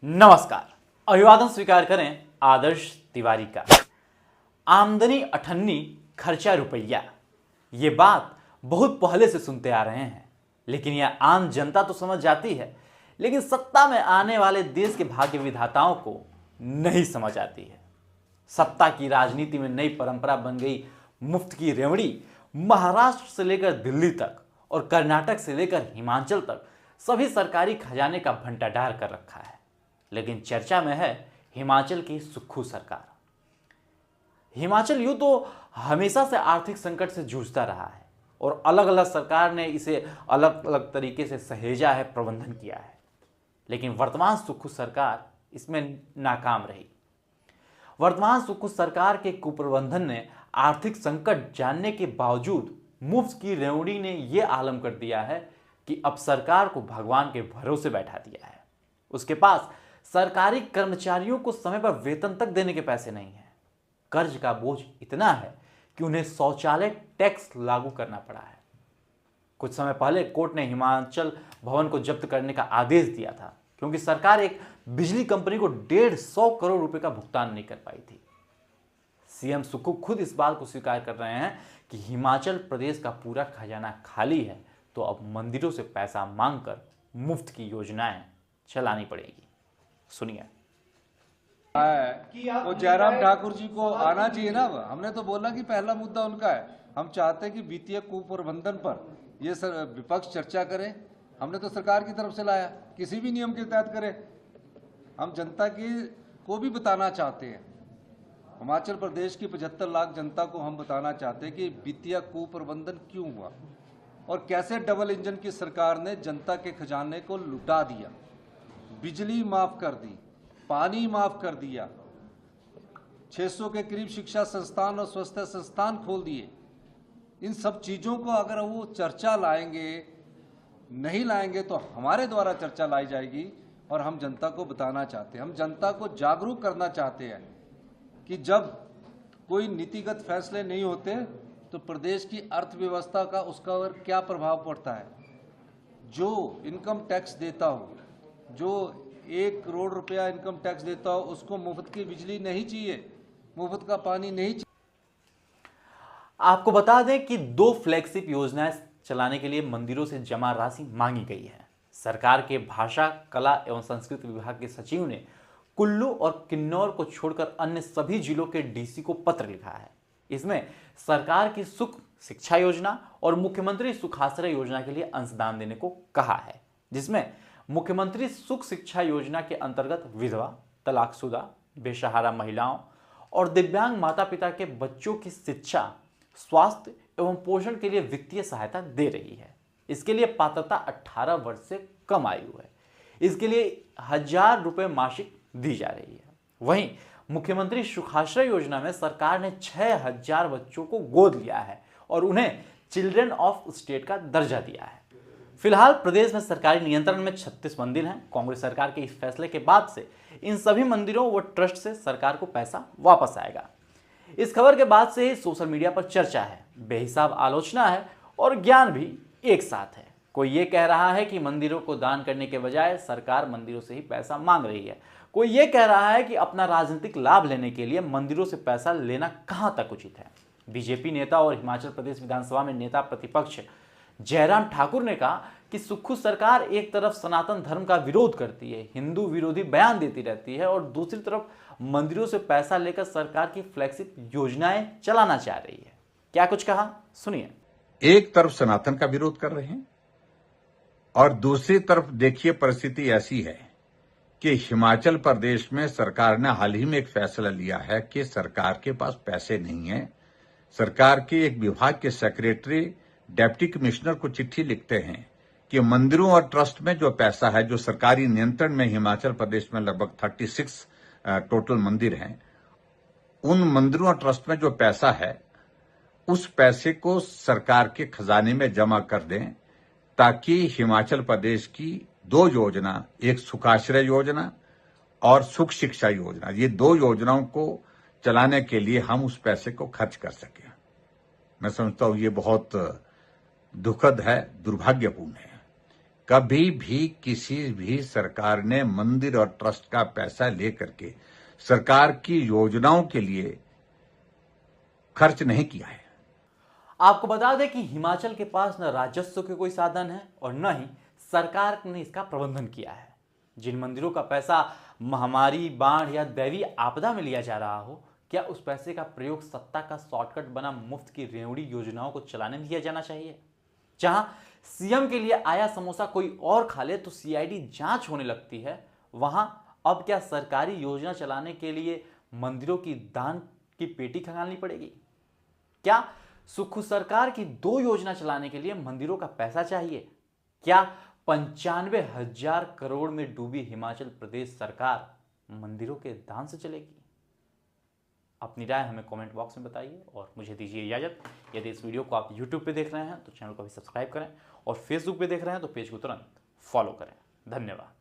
नमस्कार। अभिवादन स्वीकार करें आदर्श तिवारी का। आमदनी अठन्नी, खर्चा रुपया। ये बात बहुत पहले से सुनते आ रहे हैं, लेकिन यह आम जनता तो समझ जाती है, लेकिन सत्ता में आने वाले देश के भाग्य विधाताओं को नहीं समझ आती है। सत्ता की राजनीति में नई परंपरा बन गई मुफ्त की रेवड़ी। महाराष्ट्र से लेकर दिल्ली तक और कर्नाटक से लेकर हिमाचल तक सभी सरकारी खजाने का भंडार कर रखा है। लेकिन चर्चा में है हिमाचल की सुक्खू सरकार। हिमाचल यूं तो हमेशा से आर्थिक संकट से जूझता रहा है और अलग अलग सरकार ने इसे अलग अलग तरीके से सहेजा है, प्रबंधन किया है, लेकिन वर्तमान सुक्खू सरकार इसमें नाकाम रही। वर्तमान सुक्खू सरकार के कुप्रबंधन ने आर्थिक संकट जानने के बावजूद मुफ्त की रेवड़ी ने यह आलम कर दिया है कि अब सरकार को भगवान के भरोसे बैठा दिया है। उसके पास सरकारी कर्मचारियों को समय पर वेतन तक देने के पैसे नहीं है। कर्ज का बोझ इतना है कि उन्हें शौचालय टैक्स लागू करना पड़ा है। कुछ समय पहले कोर्ट ने हिमाचल भवन को जब्त करने का आदेश दिया था, क्योंकि सरकार एक बिजली कंपनी को 150 करोड़ रुपए का भुगतान नहीं कर पाई थी। सीएम सुक्खू खुद इस बात को स्वीकार कर रहे हैं कि हिमाचल प्रदेश का पूरा खजाना खाली है, तो अब मंदिरों से पैसा मांगकर मुफ्त की योजनाएं चलानी पड़ेगी। सुनिए। वो जयराम ठाकुर जी को आना चाहिए ना। हमने तो बोला कि पहला मुद्दा उनका है। हम चाहते हैं कि वित्तीय कुप्रबंधन पर ये विपक्ष चर्चा करे। हमने तो सरकार की तरफ से लाया, किसी भी नियम के तहत करे। हम जनता को भी बताना चाहते हैं, हिमाचल प्रदेश की 75 लाख जनता को हम बताना चाहते हैं कि वित्तीय कुप्रबंधन क्यों हुआ और कैसे डबल इंजन की सरकार ने जनता के खजाने को लुटा दिया। बिजली माफ कर दी, पानी माफ कर दिया, 600 के करीब शिक्षा संस्थान और स्वास्थ्य संस्थान खोल दिए। इन सब चीजों को अगर वो चर्चा लाएंगे, नहीं लाएंगे तो हमारे द्वारा चर्चा लाई जाएगी और हम जनता को बताना चाहते हैं, हम जनता को जागरूक करना चाहते हैं कि जब कोई नीतिगत फैसले नहीं होते तो प्रदेश की अर्थव्यवस्था का उसका क्या प्रभाव पड़ता है। जो इनकम टैक्स देता हो, जो 1 करोड़ रुपया इनकम टैक्स देता हो, उसको मुफ्त की बिजली नहीं चाहिए, मुफ्त का पानी नहीं चाहिए। आपको बता दें कि 2 फ्लैगशिप योजनाएं चलाने के लिए मंदिरों से जमा राशि मांगी गई है। सरकार के भाषा, कला एवं संस्कृति विभाग के सचिव ने कुल्लू और किन्नौर को छोड़कर अन्य सभी जिलों के डीसी को पत्र लिखा है। इसमें सरकार की सुख शिक्षा योजना और मुख्यमंत्री सुखाश्रय योजना के लिए अंशदान देने को कहा है, जिसमें मुख्यमंत्री सुख शिक्षा योजना के अंतर्गत विधवा, तलाकशुदा, बेसहारा महिलाओं और दिव्यांग माता पिता के बच्चों की शिक्षा, स्वास्थ्य एवं पोषण के लिए वित्तीय सहायता दे रही है। इसके लिए पात्रता 18 वर्ष से कम आयु है। इसके लिए 1000 रुपये मासिक दी जा रही है। वहीं मुख्यमंत्री सुखाश्रय योजना में सरकार ने 6000 बच्चों को गोद लिया है और उन्हें चिल्ड्रन ऑफ स्टेट का दर्जा दिया है। फिलहाल प्रदेश में सरकारी नियंत्रण में 36 मंदिर हैं। कांग्रेस सरकार के इस फैसले के बाद से इन सभी मंदिरों व ट्रस्ट से सरकार को पैसा वापस आएगा। इस खबर के बाद से ही सोशल मीडिया पर चर्चा है, बेहिसाब आलोचना है और ज्ञान भी एक साथ है। कोई ये कह रहा है कि मंदिरों को दान करने के बजाय सरकार मंदिरों से ही पैसा मांग रही है। कोई ये कह रहा है कि अपना राजनीतिक लाभ लेने के लिए मंदिरों से पैसा लेना कहां तक उचित है। बीजेपी नेता और हिमाचल प्रदेश विधानसभा में नेता प्रतिपक्ष जयराम ठाकुर ने कहा कि सुक्खू सरकार एक तरफ सनातन धर्म का विरोध करती है, हिंदू विरोधी बयान देती रहती है और दूसरी तरफ मंदिरों से पैसा लेकर सरकार की फ्लैगशिप योजनाएं चलाना चाह रही है। क्या कुछ कहा, सुनिए। एक तरफ सनातन का विरोध कर रहे हैं और दूसरी तरफ देखिए परिस्थिति ऐसी है कि हिमाचल प्रदेश में सरकार ने हाल ही में एक फैसला लिया है कि सरकार के पास पैसे नहीं है। सरकार के एक विभाग के सेक्रेटरी डिप्टी कमिश्नर को चिट्ठी लिखते हैं कि मंदिरों और ट्रस्ट में जो पैसा है, जो सरकारी नियंत्रण में हिमाचल प्रदेश में लगभग 36 टोटल मंदिर हैं, उन मंदिरों और ट्रस्ट में जो पैसा है उस पैसे को सरकार के खजाने में जमा कर दें, ताकि हिमाचल प्रदेश की 2 योजना, एक सुखाश्रय योजना और सुख शिक्षा योजना, ये 2 योजनाओं को चलाने के लिए हम उस पैसे को खर्च कर सकें। मैं समझता हूं ये बहुत दुखद है, दुर्भाग्यपूर्ण है। कभी भी किसी भी सरकार ने मंदिर और ट्रस्ट का पैसा लेकर के सरकार की योजनाओं के लिए खर्च नहीं किया है। आपको बता दें कि हिमाचल के पास न राजस्व के कोई साधन है और न ही सरकार ने इसका प्रबंधन किया है। जिन मंदिरों का पैसा महामारी, बाढ़ या दैवीय आपदा में लिया जा रहा हो, क्या उस पैसे का प्रयोग सत्ता का शॉर्टकट बना मुफ्त की रेवड़ी योजनाओं को चलाने में किया जाना चाहिए? जहां सीएम के लिए आया समोसा कोई और खा ले तो सीआईडी जांच होने लगती है, वहां अब क्या सरकारी योजना चलाने के लिए मंदिरों की दान की पेटी खंगालनी पड़ेगी? क्या सुखू सरकार की 2 योजना चलाने के लिए मंदिरों का पैसा चाहिए? क्या 95,000 करोड़ में डूबी हिमाचल प्रदेश सरकार मंदिरों के दान से चलेगी? अपनी राय हमें कमेंट बॉक्स में बताइए और मुझे दीजिए इजाजत। यदि इस वीडियो को आप YouTube पे देख रहे हैं तो चैनल को भी सब्सक्राइब करें और Facebook पे देख रहे हैं तो पेज को तुरंत फॉलो करें। धन्यवाद।